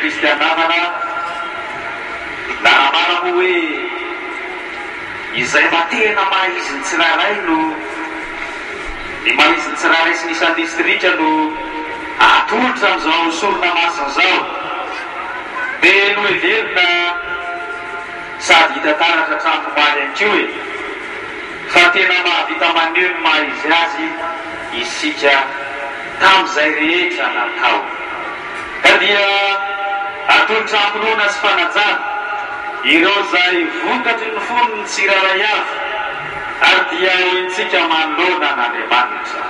kristianana naramara moa hoe izay matena maha izy ny tsiraray no ny maha izy ny tsiraray sy nisany distrika no atolotra amin'izao sorona masina zao dia no everina sady hita taratra tranomaly anko hoe fa tena mahavita maneho ny maha izy azy isika tamin'izay rehetra natao ka dia atolotra ampinoana sy fanajana ireo zay vokatry ny fony ny tsiraray avy ary dia hoentsika manoloana n'Andriamanitra.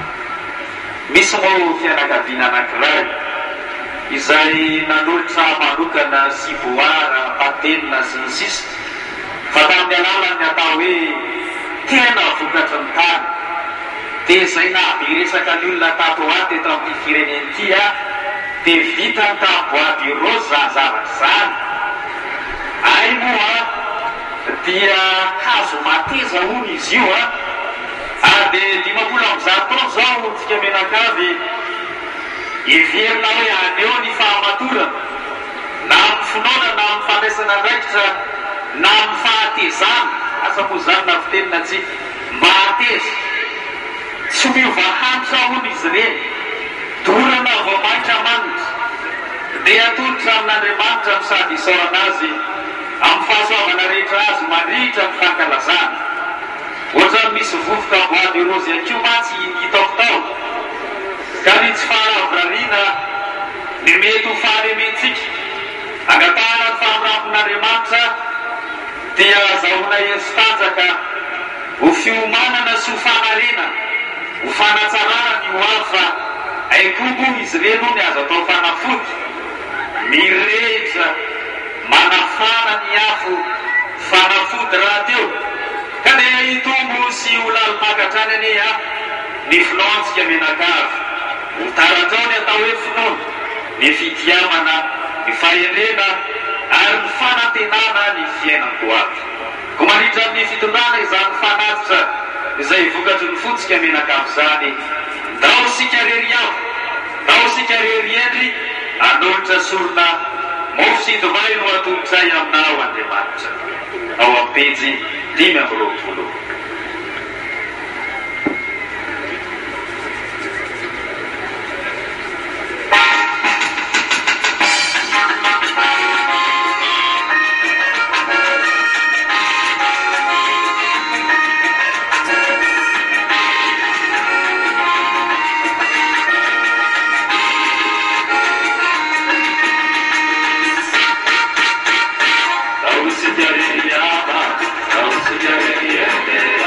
Misy moa fianakaviana anankiray izay nanolotra manokana sy voara patenina sy ny sisa fa tamin'ny alalany atao hoe tena vokatry ny tany dia izay nahabe resaka ny olona tato aty eto amin'ity fireneny ity dia vita ny tamboady roza zavatra zany ay moa dia hazo mateza hono izy io dia 50 taona zao tsika menakavy iverina hoe aneo ny fahamatorana na amin'ny finoana na amin'ny fandraisana andraikitra na amin'ny fahatezana asakoa zany na fitenina tsika mba hateza tsy miova hanitra hono izy reny dorana vao maitra manitra dia atolotra amin'Andriamanitra misady isaorana azy amin'ny fahasoavana rehetra azy mandritra ny fankalazana ohatra misy vovoka boady rozy akio matsy hitako tao ka ny tsy faharavorariana ny mety ho faharementsika angatahana ny fahamirapon'Andriamanitra dia zahoana hery-tanjaka ho fiomanana sy ho fanarena ho fanatsarana ny ho afa aikomo izy reno ny azo atao fanafody mirehitra manafana ny afo fanafody raha teo ka dia hitombo sy ho lalomakatrany ane ny finoantsika menakavy ho taratrao ny atao hoe finoana ny fitiamana ny fahenena ary ny fanantenana ny fiainako avy ko mandritra amin'ny fitondrana izany fanatitra izay vokatry ny fotsika menakavy zany ndao sika rery avo ndao sika rery endry anolotra sorona mofo sy divay no atolotray aminao Andriamanitra ao amin'ny pejy 520. Don't sit there in the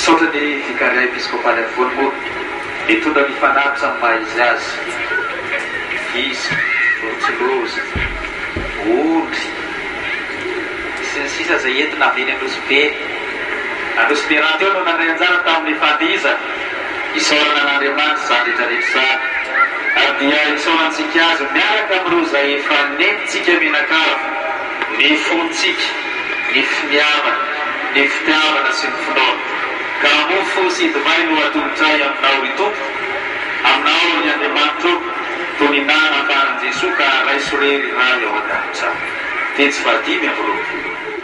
saotra ny vikaria episkopaly avoany moa mitondra ny fanapy samy maha izy azy izy vorontsiloza ondry sy ny sisa zay entina aveny androsibe androsibe raha teo no nandray anjara tamin'ny fandiza isaorana an'andriamanitra zany rehetrarehetra zany ary dia isaorantsika azy miaraka amin'ireo zay efa nenitsika mianakava ny fontsika ny fimiavana ny fitiavana sy ny finaona ka mofo sy divay no atolotray aminao ry tompo aminao ny andriamanitra toy ny nana afaran'i Jesoa ka raisorery raha eo an-danitra tetsy vadimy amin'ireo